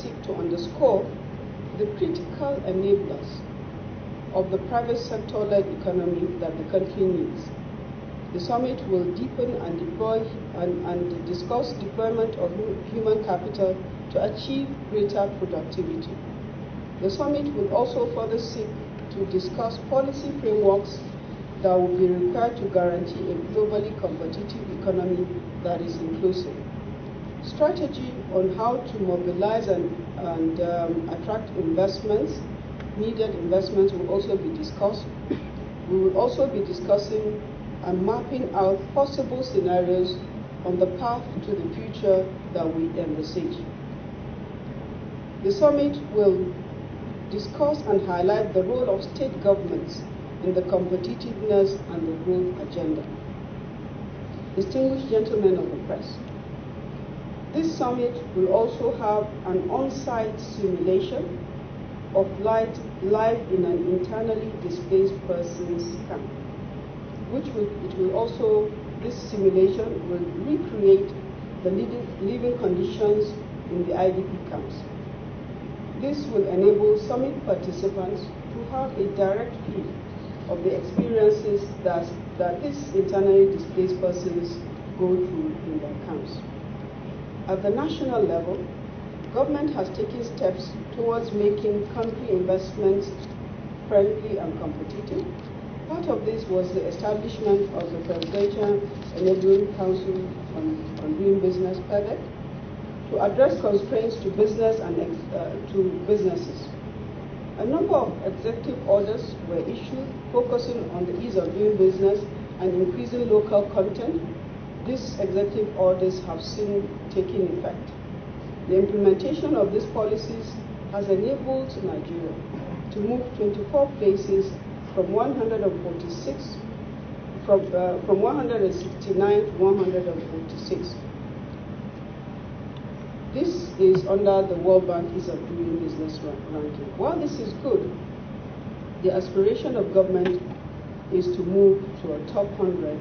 seek to underscore the critical enablers of the private sector-led economy that the country needs. The summit will deepen and deploy and discuss deployment of human capital to achieve greater productivity. The summit will also further seek to discuss policy frameworks that will be required to guarantee a globally competitive economy that is inclusive. Strategy on how to mobilize and attract investments, needed investments, will also be discussed. We will also be discussing and mapping out possible scenarios on the path to the future that we envisage. The summit will discuss and highlight the role of state governments in the competitiveness and the growth agenda. Distinguished gentlemen of the press, this summit will also have an on-site simulation of life in an internally displaced person's camp, this simulation will recreate the living conditions in the IDP camps. This will enable summit participants to have a direct view of the experiences that these internally displaced persons go through in their camps. At the national level, government has taken steps towards making country investments friendly and competitive. Part of this was the establishment of the Presidential Enabling Council on Doing Business, PEDEC, to address constraints to business and to businesses. A number of executive orders were issued focusing on the ease of doing business and increasing local content. These executive orders have seen taking effect. The implementation of these policies has enabled Nigeria to move 24 places from 169 to 146. This is under the World Bank Ease of Doing Business ranking. While this is good, the aspiration of government is to move to a top 100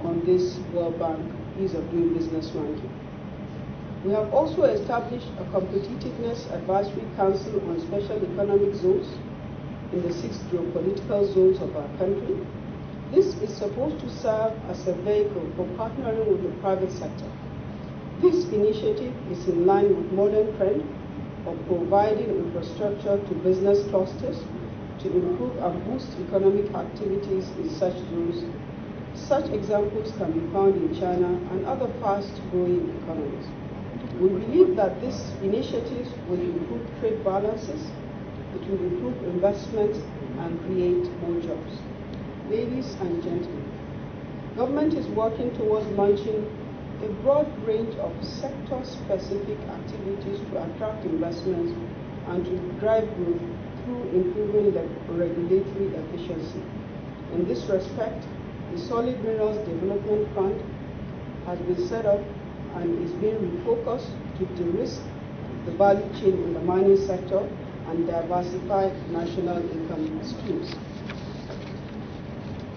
on this World Bank Ease of Doing Business ranking. We have also established a Competitiveness Advisory Council on Special Economic Zones in the 6 geopolitical zones of our country. This is supposed to serve as a vehicle for partnering with the private sector. This initiative is in line with modern trend of providing infrastructure to business clusters to improve and boost economic activities in such zones. Such examples can be found in China and other fast-growing economies. We believe that these initiatives will improve trade balances, it will improve investment and create more jobs. Ladies and gentlemen, government is working towards launching a broad range of sector-specific activities to attract investments and to drive growth through improving the regulatory efficiency. In this respect, the Solid Minerals Development Fund has been set up and is being refocused to de-risk the value chain in the mining sector and diversify national income streams.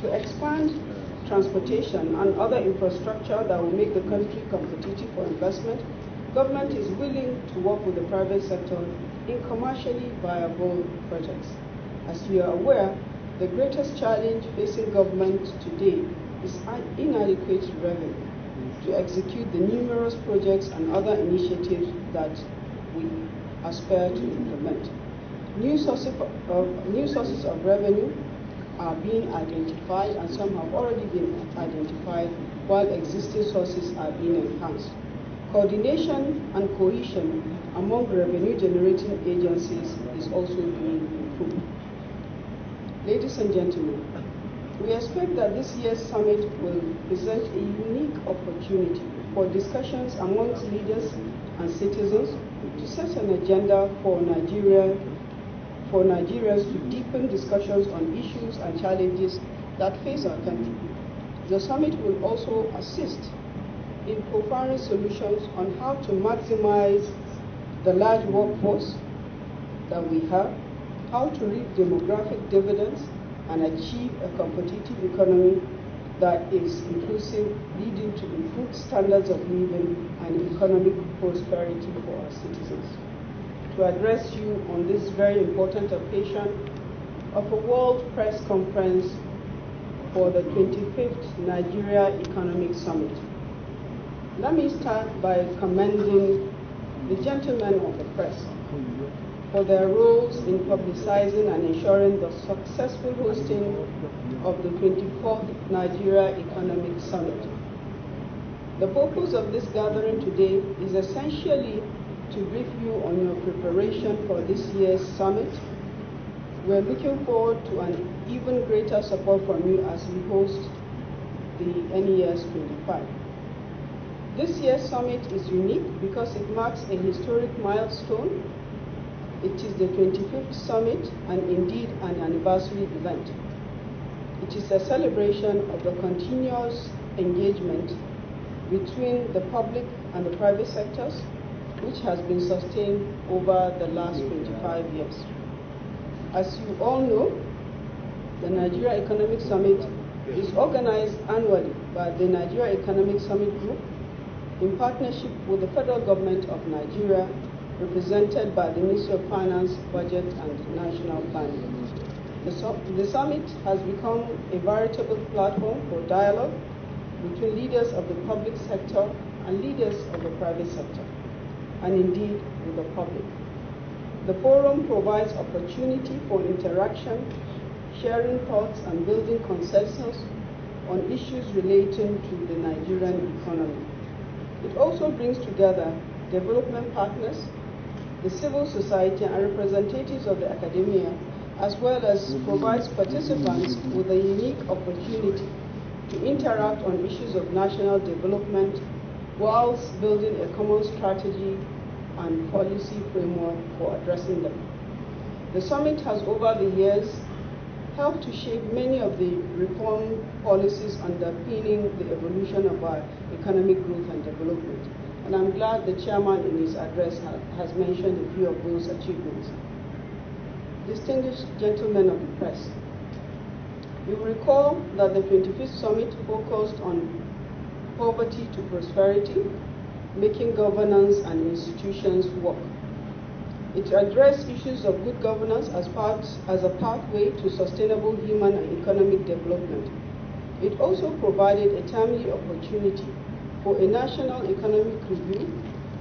To expand transportation and other infrastructure that will make the country competitive for investment, government is willing to work with the private sector in commercially viable projects. As you are aware, the greatest challenge facing government today is inadequate revenue to execute the numerous projects and other initiatives that we aspire to implement. New sources of revenue are being identified, and some have already been identified, while existing sources are being enhanced. Coordination and cohesion among revenue-generating agencies is also being improved. Ladies and gentlemen, we expect that this year's summit will present a unique opportunity for discussions amongst leaders and citizens to set an agenda for Nigerians to deepen discussions on issues and challenges that face our country. The summit will also assist in providing solutions on how to maximize the large workforce that we have, how to reap demographic dividends and achieve a competitive economy that is inclusive, leading to improved standards of living and economic prosperity for our citizens. to address you on this very important occasion of a World Press Conference for the 25th Nigerian Economic Summit. Let me start by commending the gentlemen of the press for their roles in publicizing and ensuring the successful hosting of the 24th Nigerian Economic Summit. The purpose of this gathering today is essentially to brief you on your preparation for this year's summit. We're looking forward to an even greater support from you as we host the NES 25. This year's summit is unique because it marks a historic milestone. It is the 25th summit and indeed an anniversary event. It is a celebration of the continuous engagement between the public and the private sectors, which has been sustained over the last 25 years. As you all know, the Nigerian Economic Summit is organized annually by the Nigerian Economic Summit Group in partnership with the federal government of Nigeria, represented by the Ministry of Finance, Budget and National Planning. The summit has become a veritable platform for dialogue between leaders of the public sector and leaders of the private sector, and indeed with the public. The forum provides opportunity for interaction, sharing thoughts and building consensus on issues relating to the Nigerian economy. It also brings together development partners, the civil society and representatives of the academia, as well as provides participants with a unique opportunity to interact on issues of national development whilst building a common strategy and policy framework for addressing them. The summit has over the years helped to shape many of the reform policies underpinning the evolution of our economic growth and development. And I'm glad the chairman in his address has mentioned a few of those achievements. Distinguished gentlemen of the press, you will recall that the 25th summit focused on poverty to prosperity, making governance and institutions work. It addressed issues of good governance as a pathway to sustainable human and economic development. It also provided a timely opportunity for a national economic review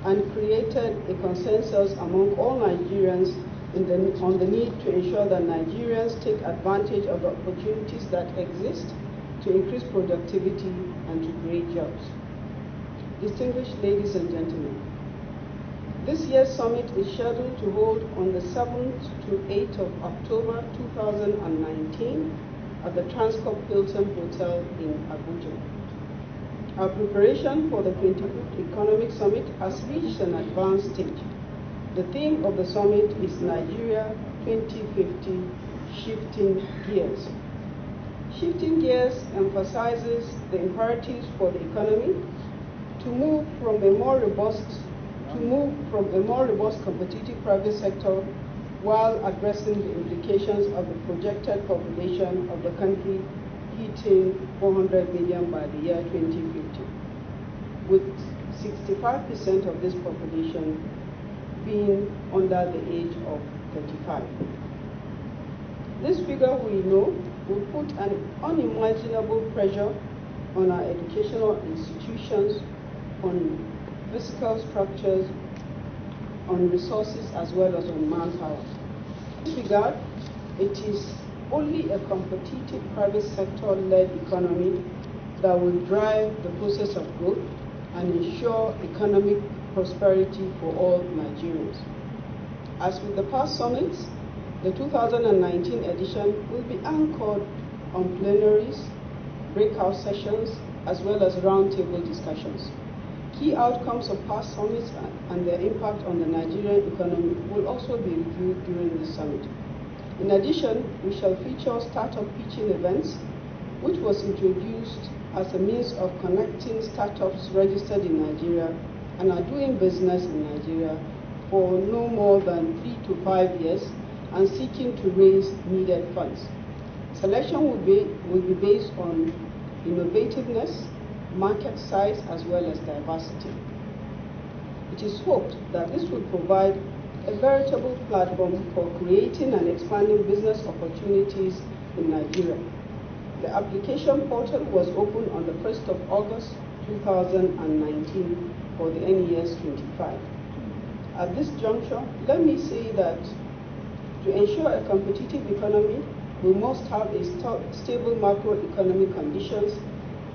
and created a consensus among all Nigerians on the need to ensure that Nigerians take advantage of the opportunities that exist to increase productivity and to create jobs. Distinguished ladies and gentlemen, this year's summit is scheduled to hold on the 7th to 8th of October 2019 at the Transcorp Hilton Hotel in Abuja. Our preparation for the 25th Economic Summit has reached an advanced stage. The theme of the summit is Nigeria 2050, Shifting Gears. Shifting Gears emphasizes the imperatives for the economy to move from a more robust competitive private sector while addressing the implications of the projected population of the country hitting 400 million by the year 2050, with 65% of this population being under the age of 35. This figure, we know, will put an unimaginable pressure on our educational institutions, on physical structures, on resources, as well as on manpower. In this regard, it is only a competitive private sector-led economy that will drive the process of growth and ensure economic prosperity for all Nigerians. As with the past summits, the 2019 edition will be anchored on plenaries, breakout sessions, as well as roundtable discussions. Key outcomes of past summits and their impact on the Nigerian economy will also be reviewed during this summit. In addition, we shall feature startup pitching events, which was introduced as a means of connecting startups registered in Nigeria and are doing business in Nigeria for no more than 3 to 5 years and seeking to raise needed funds. Selection will be based on innovativeness, market size, as well as diversity. It is hoped that this will provide a veritable platform for creating and expanding business opportunities in Nigeria. The application portal was opened on the 1st of August 2019 for the NES 25. At this juncture, let me say that to ensure a competitive economy, we must have a stable macroeconomic conditions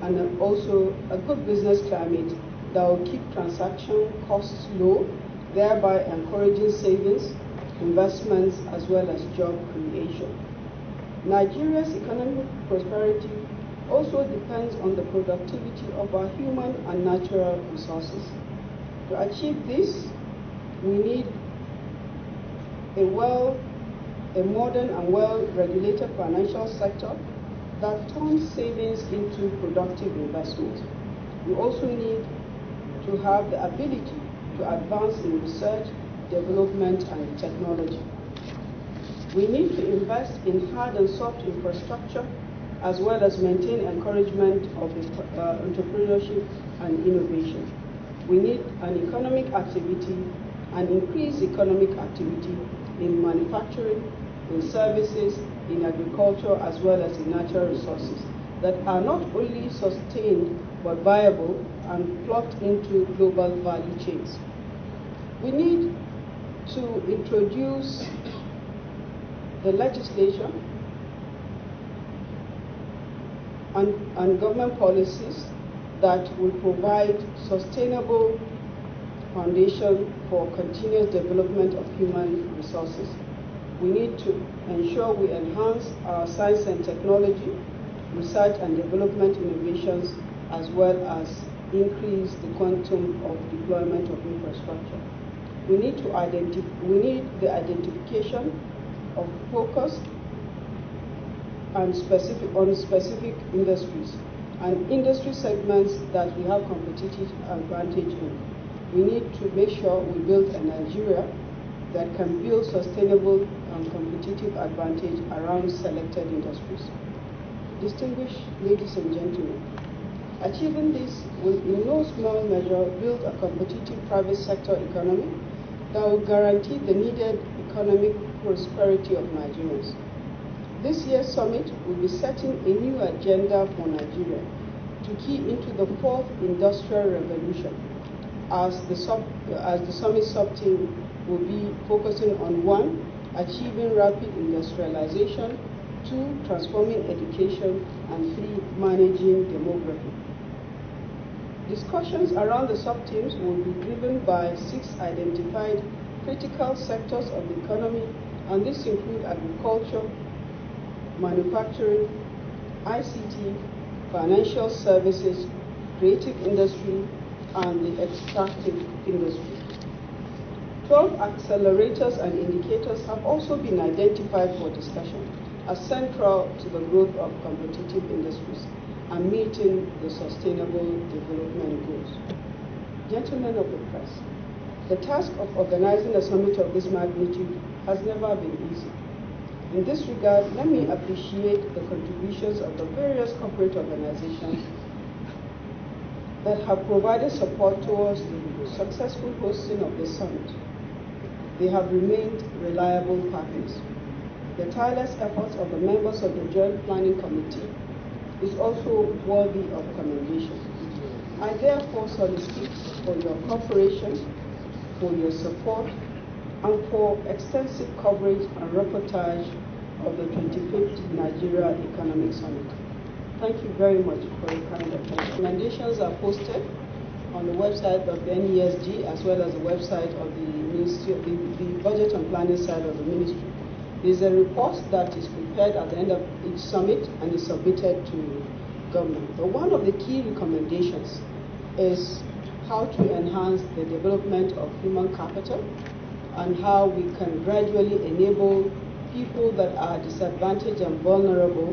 and also a good business climate that will keep transaction costs low, thereby encouraging savings, investments, as well as job creation. Nigeria's economic prosperity also depends on the productivity of our human and natural resources. To achieve this, we need a modern and well-regulated financial sector that turns savings into productive investment. We also need to have the ability to advance in research, development, and technology. We need to invest in hard and soft infrastructure, as well as maintain encouragement of entrepreneurship and innovation. We need an economic activity and increased economic activity in manufacturing, in services, in agriculture, as well as in natural resources that are not only sustained but viable and plugged into global value chains. We need to introduce the legislation and government policies that will provide sustainable foundation for continuous development of human resources. We need to ensure we enhance our science and technology, research and development innovations, as well as increase the quantum of deployment of infrastructure. We need the identification of focus and specific industries and industry segments that we have competitive advantage in. We need to make sure we build a Nigeria that can build sustainable and competitive advantage around selected industries. Distinguished ladies and gentlemen, achieving this will in no small measure build a competitive private sector economy that will guarantee the needed economic prosperity of Nigerians. This year's summit will be setting a new agenda for Nigeria to key into the fourth industrial revolution, as the summit sub-team will be focusing on 1, achieving rapid industrialization, 2, transforming education, and 3, managing demography. Discussions around the sub-teams will be driven by 6 identified critical sectors of the economy, and this include agriculture, manufacturing, ICT, financial services, creative industry, and the extractive industry. 12 accelerators and indicators have also been identified for discussion as central to the growth of competitive industries and meeting the sustainable development goals. Gentlemen of the press, the task of organizing a summit of this magnitude has never been easy. In this regard, let me appreciate the contributions of the various corporate organizations that have provided support towards the successful hosting of this summit. They have remained reliable partners. The tireless efforts of the members of the Joint Planning Committee is also worthy of commendation. I therefore solicit for your cooperation, for your support, and for extensive coverage and reportage of the 25th Nigerian Economic Summit. Thank you very much for your kind attention. Recommendations are posted on the website of the NESG as well as the website of the Ministry, the Budget and Planning side of the Ministry. There is a report that is prepared at the end of each summit and is submitted to government. But one of the key recommendations is how to enhance the development of human capital and how we can gradually enable people that are disadvantaged and vulnerable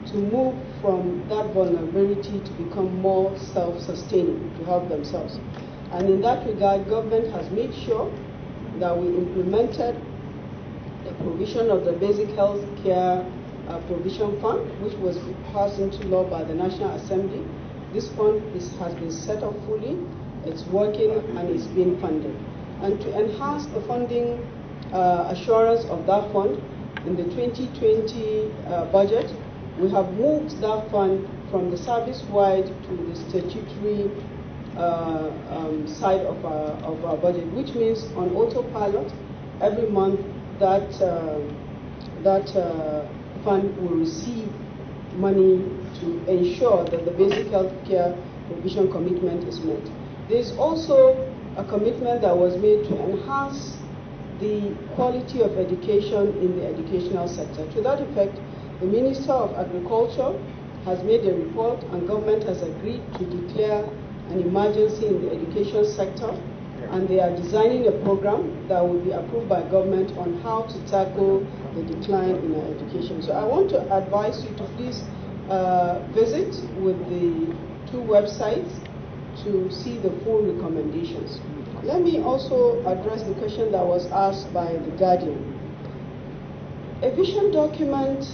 to move from that vulnerability to become more self-sustaining, to help themselves. And in that regard, government has made sure that we implemented the provision of the Basic Health Care Provision Fund, which was passed into law by the National Assembly. This fund has been set up fully, it's working, and it's being funded. And to enhance the funding assurance of that fund, in the 2020 budget, we have moved that fund from the service-wide to the statutory side of our budget, which means on autopilot, every month that fund will receive money to ensure that the basic health care provision commitment is met. There is also a commitment that was made to enhance the quality of education in the educational sector. To that effect, the Minister of Agriculture has made a report, and government has agreed to declare an emergency in the education sector, and they are designing a program that will be approved by government on how to tackle the decline in our education. So I want to advise you to please visit with the two websites to see the full recommendations. Let me also address the question that was asked by the Guardian. A vision document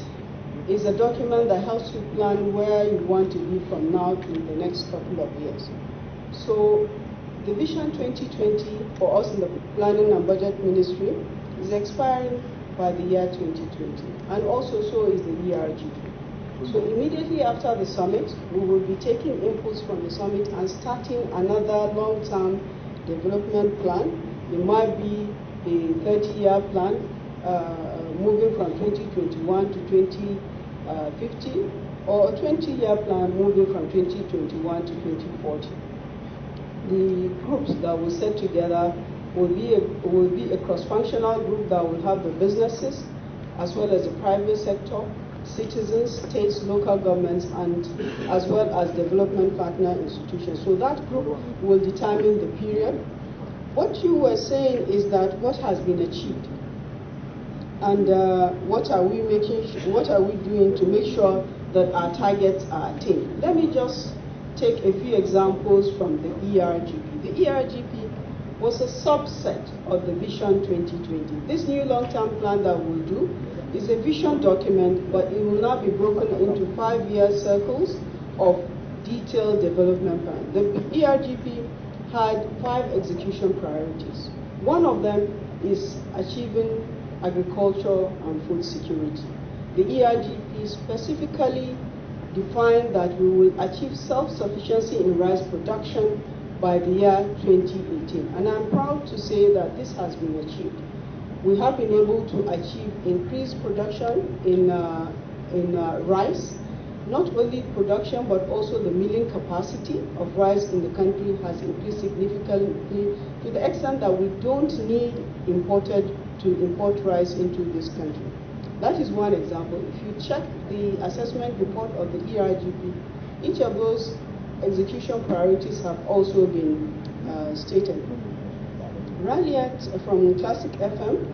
is a document that helps you plan where you want to be from now to the next couple of years. So the Vision 2020 for us in the Planning and Budget Ministry is expiring by the year 2020, and also so is the ERGP. So immediately after the summit, we will be taking inputs from the summit and starting another long-term development plan. It might be a 30-year plan, moving from 2021 to 2050, or a 20-year plan moving from 2021 to 2040. The groups that will set together will be a cross-functional group that will have the businesses as well as the private sector, citizens, states, local governments, and as well as development partner institutions. So that group will determine the period. What you were saying is that what has been achieved, and what are we doing to make sure that our targets are attained. Let me just take a few examples from the ERGP. The ERGP was a subset of the Vision 2020. This new long-term plan that we'll do is a vision document, but it will now be broken into 5-year circles of detailed development plan. The ERGP had 5 execution priorities. One of them is achieving agriculture and food security. The ERGP specifically defined that we will achieve self-sufficiency in rice production by the year 2018. And I'm proud to say that this has been achieved. We have been able to achieve increased production in rice. Not only production, but also the milling capacity of rice in the country has increased significantly to the extent that we don't need to import rice into this country. That is one example. If you check the assessment report of the ERGP, each of those execution priorities have also been stated. Raliat from Classic FM